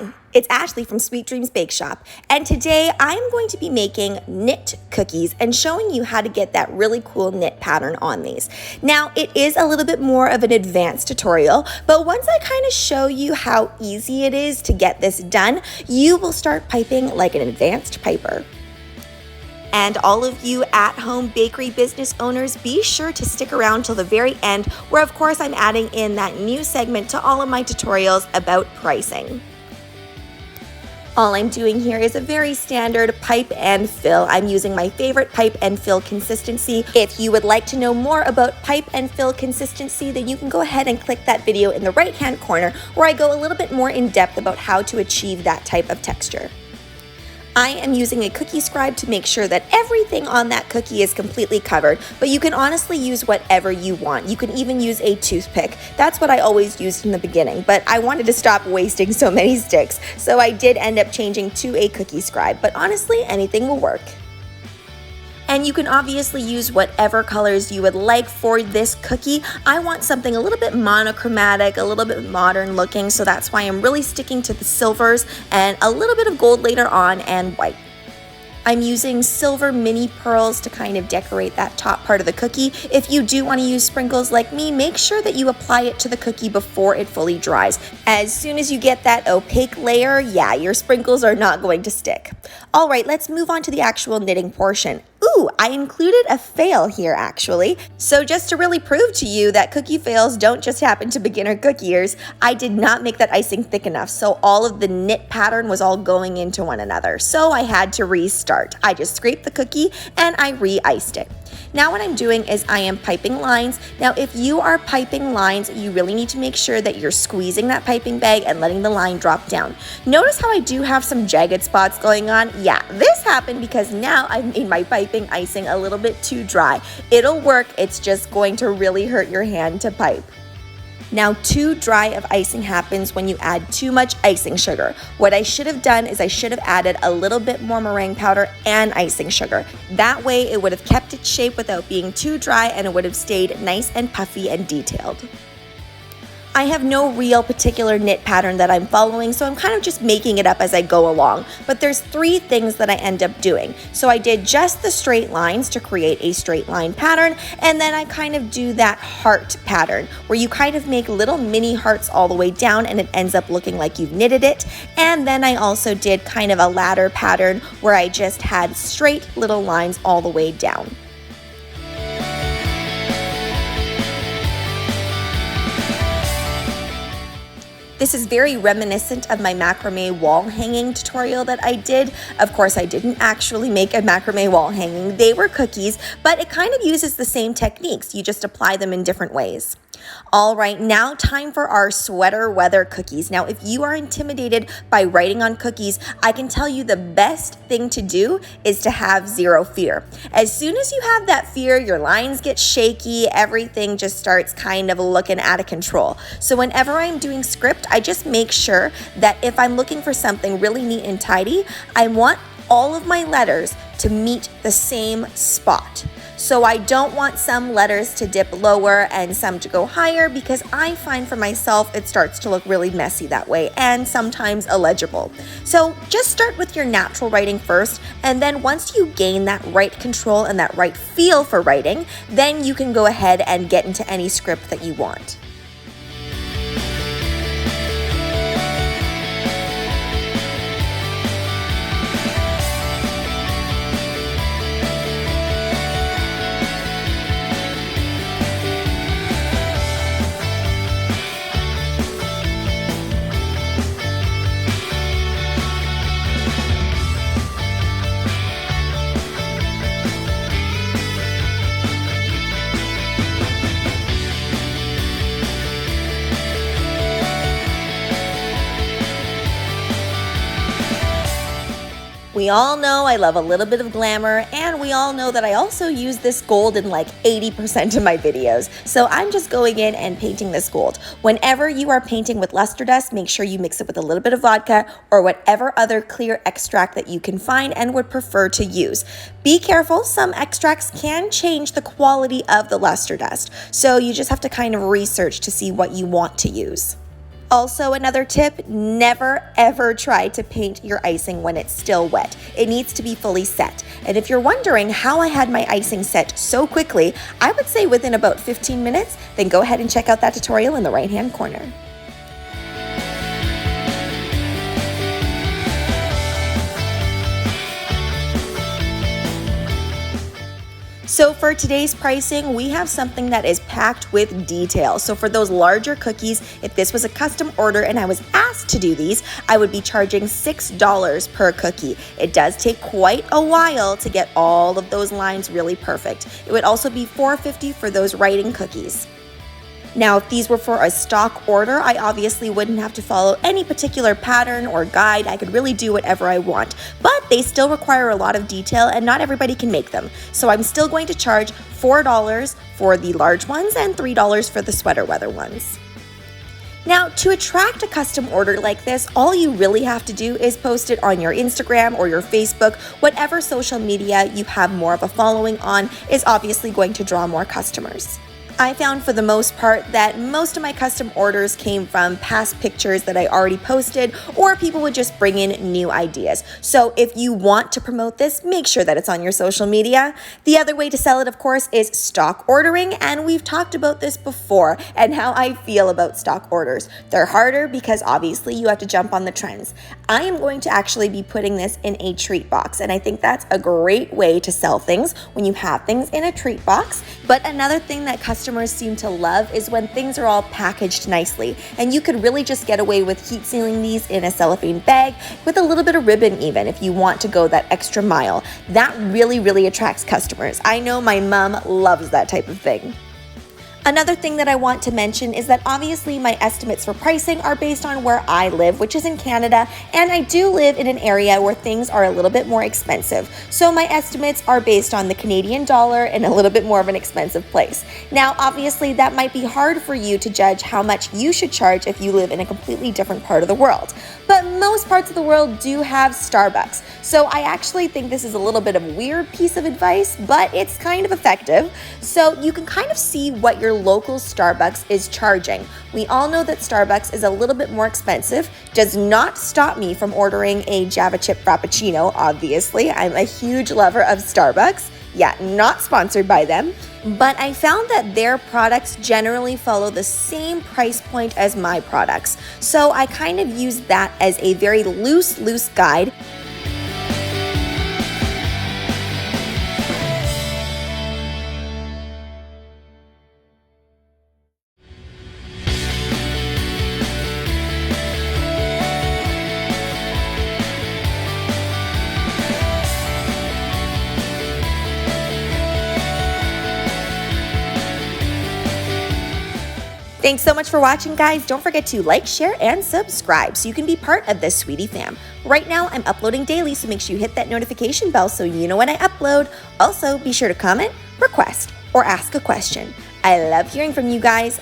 Hi, it's Ashleigh from Sweet Dreams Bake Shop, and today I'm going to be making knit cookies and showing you how to get that really cool knit pattern on these. Now, it is a little bit more of an advanced tutorial, but once I kind of show you how easy it is to get this done, you will start piping like an advanced piper. And all of you at-home bakery business owners, be sure to stick around till the very end, where of course I'm adding in that new segment to all of my tutorials about pricing. All I'm doing here is a very standard pipe and fill. I'm using my favorite pipe and fill consistency. If you would like to know more about pipe and fill consistency, then you can go ahead and click that video in the right-hand corner where I go a little bit more in depth about how to achieve that type of texture. I am using a cookie scribe to make sure that everything on that cookie is completely covered, but you can honestly use whatever you want. You can even use a toothpick. That's what I always used in the beginning, but I wanted to stop wasting so many sticks, so I did end up changing to a cookie scribe, but honestly, anything will work. And you can obviously use whatever colors you would like for this cookie. I want something a little bit monochromatic, a little bit modern looking, so that's why I'm really sticking to the silvers and a little bit of gold later on and white. I'm using silver mini pearls to kind of decorate that top part of the cookie. If you do want to use sprinkles like me, make sure that you apply it to the cookie before it fully dries. As soon as you get that opaque layer, yeah, your sprinkles are not going to stick. All right, let's move on to the actual knitting portion. Ooh, I included a fail here actually. So just to really prove to you that cookie fails don't just happen to beginner cookiers, I did not make that icing thick enough, so all of the knit pattern was all going into one another. So I had to restart. I just scraped the cookie and I re-iced it. Now what I'm doing is I am piping lines. Now if you are piping lines, you really need to make sure that you're squeezing that piping bag and letting the line drop down. Notice how I do have some jagged spots going on? Yeah, this happened because now I've made my piping icing a little bit too dry. It'll work, it's just going to really hurt your hand to pipe. Now, too dry of icing happens when you add too much icing sugar. What I should have done is I should have added a little bit more meringue powder and icing sugar. That way it would have kept its shape without being too dry and it would have stayed nice and puffy and detailed. I have no real particular knit pattern that I'm following, so I'm kind of just making it up as I go along. But there's three things that I end up doing. So I did just the straight lines to create a straight line pattern, and then I kind of do that heart pattern where you kind of make little mini hearts all the way down and it ends up looking like you've knitted it. And then I also did kind of a ladder pattern where I just had straight little lines all the way down. This is very reminiscent of my macrame wall hanging tutorial that I did. Of course, I didn't actually make a macrame wall hanging. They were cookies, but it kind of uses the same techniques. You just apply them in different ways. All right, now time for our sweater weather cookies. Now, if you are intimidated by writing on cookies, I can tell you the best thing to do is to have zero fear. As soon as you have that fear, your lines get shaky, everything just starts kind of looking out of control. So whenever I'm doing script, I just make sure that if I'm looking for something really neat and tidy, I want all of my letters to meet the same spot. So I don't want some letters to dip lower and some to go higher because I find for myself it starts to look really messy that way and sometimes illegible. So just start with your natural writing first, and then once you gain that right control and that right feel for writing, then you can go ahead and get into any script that you want. We all know I love a little bit of glamour, and we all know that I also use this gold in like 80% of my videos. So I'm just going in and painting this gold. Whenever you are painting with luster dust, make sure you mix it with a little bit of vodka or whatever other clear extract that you can find and would prefer to use. Be careful, some extracts can change the quality of the luster dust. So you just have to kind of research to see what you want to use. Also, another tip, never ever try to paint your icing when it's still wet. It needs to be fully set. And if you're wondering how I had my icing set so quickly, I would say within about 15 minutes, then go ahead and check out that tutorial in the right-hand corner. So for today's pricing, we have something that is packed with detail. So for those larger cookies, if this was a custom order and I was asked to do these, I would be charging $6 per cookie. It does take quite a while to get all of those lines really perfect. It would also be $4.50 for those writing cookies. Now, if these were for a stock order, I obviously wouldn't have to follow any particular pattern or guide. I could really do whatever I want, but they still require a lot of detail and not everybody can make them. So I'm still going to charge $4 for the large ones and $3 for the sweater weather ones. Now, to attract a custom order like this, all you really have to do is post it on your Instagram or your Facebook. Whatever social media you have more of a following on is obviously going to draw more customers. I found for the most part that most of my custom orders came from past pictures that I already posted, or people would just bring in new ideas. So if you want to promote this, make sure that it's on your social media. The other way to sell it, of course, is stock ordering, and we've talked about this before and how I feel about stock orders. They're harder because obviously you have to jump on the trends. I am going to actually be putting this in a treat box, and I think that's a great way to sell things when you have things in a treat box. But another thing that customers seem to love is when things are all packaged nicely, and you could really just get away with heat sealing these in a cellophane bag with a little bit of ribbon even if you want to go that extra mile. That really attracts customers. I know my mom loves that type of thing. Another thing that I want to mention is that obviously my estimates for pricing are based on where I live, which is in Canada, and I do live in an area where things are a little bit more expensive. So my estimates are based on the Canadian dollar and a little bit more of an expensive place. Now, obviously that might be hard for you to judge how much you should charge if you live in a completely different part of the world. But most parts of the world do have Starbucks. So I actually think this is a little bit of a weird piece of advice, but it's kind of effective. So you can kind of see what your local Starbucks is charging. We all know that Starbucks is a little bit more expensive. Does not stop me from ordering a Java chip Frappuccino, obviously. I'm a huge lover of Starbucks. Yeah, not sponsored by them. But I found that their products generally follow the same price point as my products. So I kind of use that as a very loose guide. Thanks so much for watching, guys. Don't forget to like, share, and subscribe so you can be part of this Sweetie fam. Right now, I'm uploading daily, so make sure you hit that notification bell so you know when I upload. Also, be sure to comment, request, or ask a question. I love hearing from you guys.